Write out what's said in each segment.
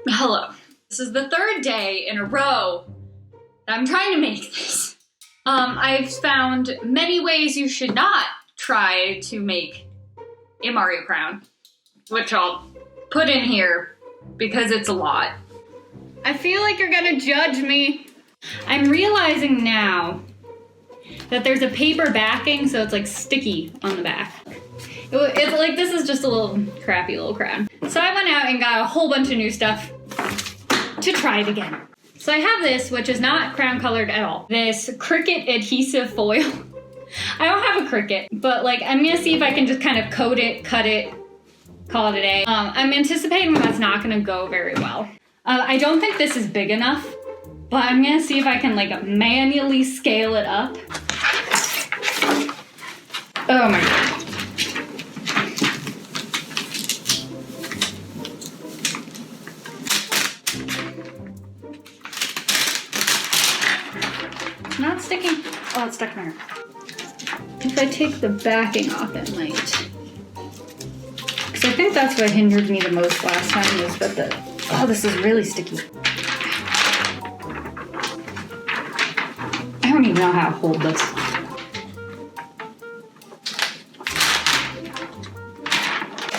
Hello. This is the third day in a row that I'm trying to make this. I've found many ways you should not try to make a Mario crown, which I'll put in here because it's a lot. I feel like you're gonna judge me. I'm realizing now that there's a paper backing, so it's like sticky on the back. It's like this is just a little crappy little crown. So I went out and got a whole bunch of new stuff to try it again. So I have this, which is not crown colored at all. This Cricut adhesive foil. I don't have a Cricut, but like I'm gonna see if I can just kind of coat it, cut it, call it a day. I'm anticipating that's not gonna go very well. I don't think this is big enough, but I'm gonna see if I can like manually scale it up. Oh my god. Not sticking. Oh, it's stuck in there. If I take the backing off, it might. Because I think that's what hindered me the most last time was that oh, this is really sticky. I don't even know how to hold this.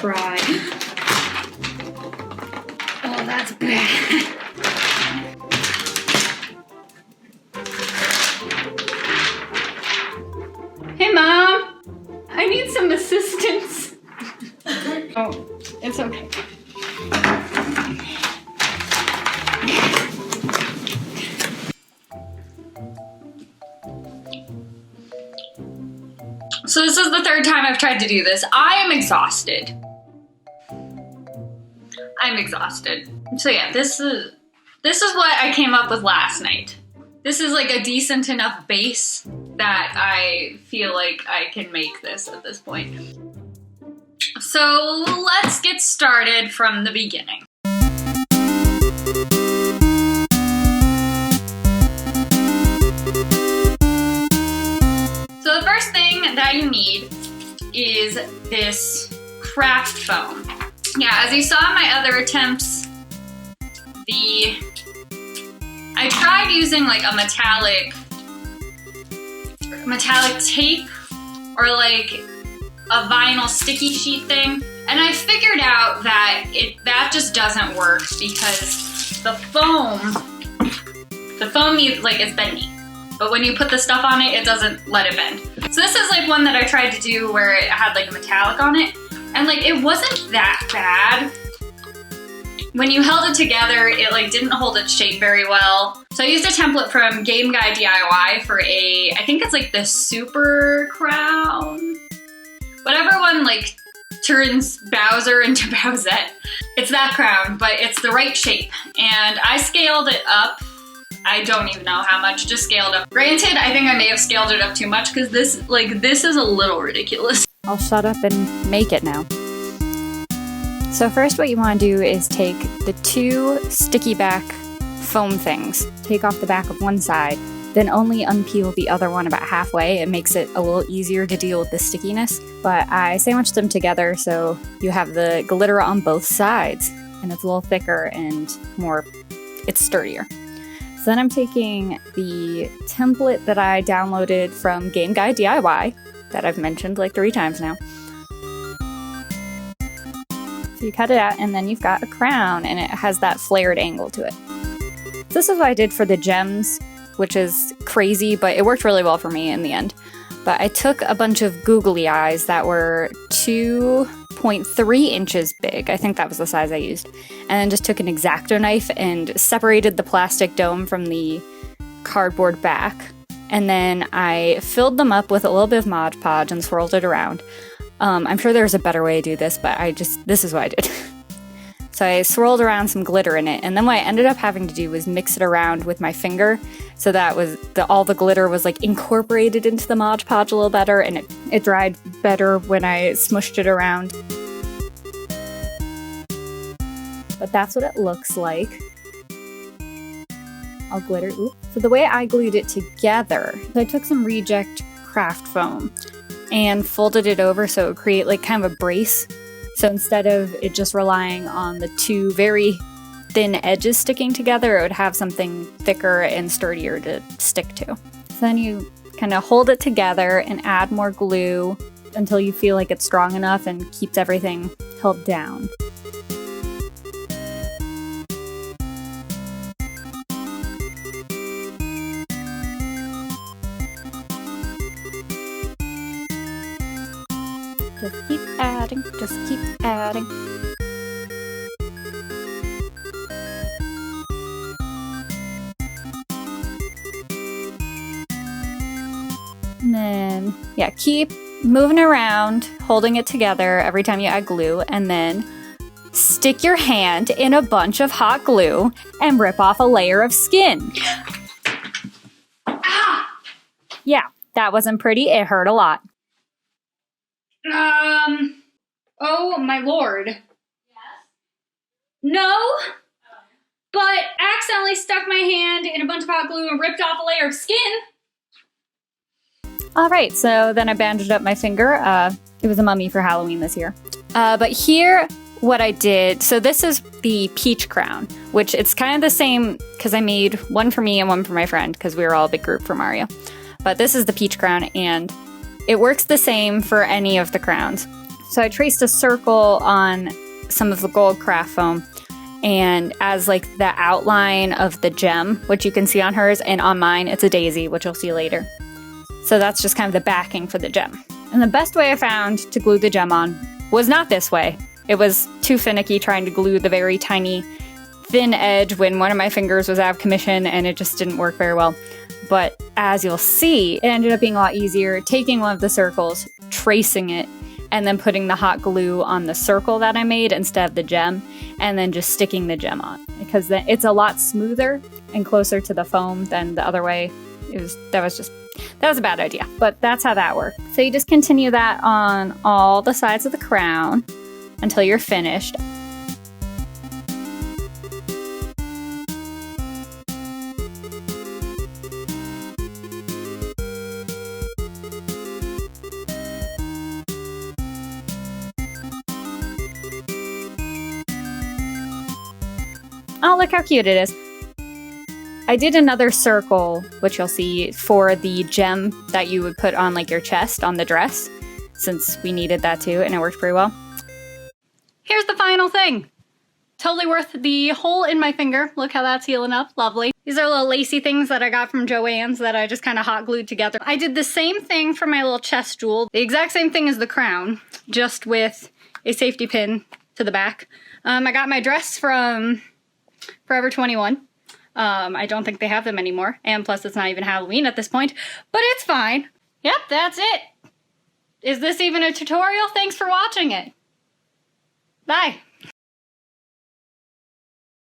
Try. Oh, that's bad. Hey, Mom! I need some assistance. Oh, it's okay. So this is the third time I've tried to do this. I am exhausted. I'm exhausted. So yeah, this is what I came up with last night. This is like a decent enough base that I feel like I can make this at this point. So let's get started from the beginning. So the first thing that you need is this craft foam. Yeah, as you saw in my other attempts, I tried using like a metallic tape or like a vinyl sticky sheet thing, and I figured out that that just doesn't work because the foam needs, like, it's bendy, but when you put the stuff on it, it doesn't let it bend. So this is like one that I tried to do where it had like a metallic on it, and like it wasn't that bad. When you held it together, it like didn't hold its shape very well. So I used a template from Game Guy DIY for I think it's like the Super Crown? Whatever one like turns Bowser into Bowsette. It's that crown, but it's the right shape. And I scaled it up. I don't even know how much, just scaled up. Granted, I think I may have scaled it up too much because this is a little ridiculous. I'll shut up and make it now. So first what you want to do is take the two sticky back foam things, take off the back of one side, then only unpeel the other one about halfway. It makes it a little easier to deal with the stickiness, but I sandwiched them together so you have the glitter on both sides, and it's a little thicker and it's sturdier. So then I'm taking the template that I downloaded from Game Guy DIY, that I've mentioned like 3 times now. So you cut it out, and then you've got a crown, and it has that flared angle to it. This is what I did for the gems, which is crazy, but it worked really well for me in the end. But I took a bunch of googly eyes that were 2.3 inches big. I think that was the size I used. And then just took an X-Acto knife and separated the plastic dome from the cardboard back. And then I filled them up with a little bit of Mod Podge and swirled it around. I'm sure there's a better way to do this, but this is what I did. So I swirled around some glitter in it, and then what I ended up having to do was mix it around with my finger, so that all the glitter was like incorporated into the Mod Podge a little better, and it dried better when I smushed it around. But that's what it looks like. I'll glitter. Oops. So the way I glued it together, so I took some reject craft foam and folded it over so it would create like kind of a brace. So instead of it just relying on the two very thin edges sticking together, it would have something thicker and sturdier to stick to. So then you kind of hold it together and add more glue until you feel like it's strong enough and keeps everything held down. Just keep adding, just keep adding. And then, yeah, keep moving around, holding it together every time you add glue, and then stick your hand in a bunch of hot glue and rip off a layer of skin. Ah! Yeah, that wasn't pretty. It hurt a lot. Oh my lord. Yes? No, but accidentally stuck my hand in a bunch of hot glue and ripped off a layer of skin. All right, so then I bandaged up my finger. It was a mummy for Halloween this year. But here, what I did, so this is the peach crown, which it's kind of the same because I made one for me and one for my friend because we were all a big group for Mario. But this is the peach crown, and it works the same for any of the crowns. So I traced a circle on some of the gold craft foam, and as like the outline of the gem, which you can see on hers, and on mine, it's a daisy, which you'll see later. So that's just kind of the backing for the gem. And the best way I found to glue the gem on was not this way. It was too finicky trying to glue the very tiny thin edge when one of my fingers was out of commission and it just didn't work very well. But as you'll see, it ended up being a lot easier taking one of the circles, tracing it, and then putting the hot glue on the circle that I made instead of the gem, and then just sticking the gem on. Because then it's a lot smoother and closer to the foam than the other way. That was a bad idea, but that's how that worked. So you just continue that on all the sides of the crown until you're finished. Oh, look how cute it is. I did another circle, which you'll see, for the gem that you would put on like your chest on the dress, since we needed that too, and it worked pretty well. Here's the final thing. Totally worth the hole in my finger. Look how that's healing up. Lovely. These are little lacy things that I got from Joann's that I just kind of hot glued together. I did the same thing for my little chest jewel. The exact same thing as the crown, just with a safety pin to the back. I got my dress from Forever 21. I don't think they have them anymore. And plus it's not even Halloween at this point, but it's fine. Yep, that's it. Is this even a tutorial? Thanks for watching it. Bye.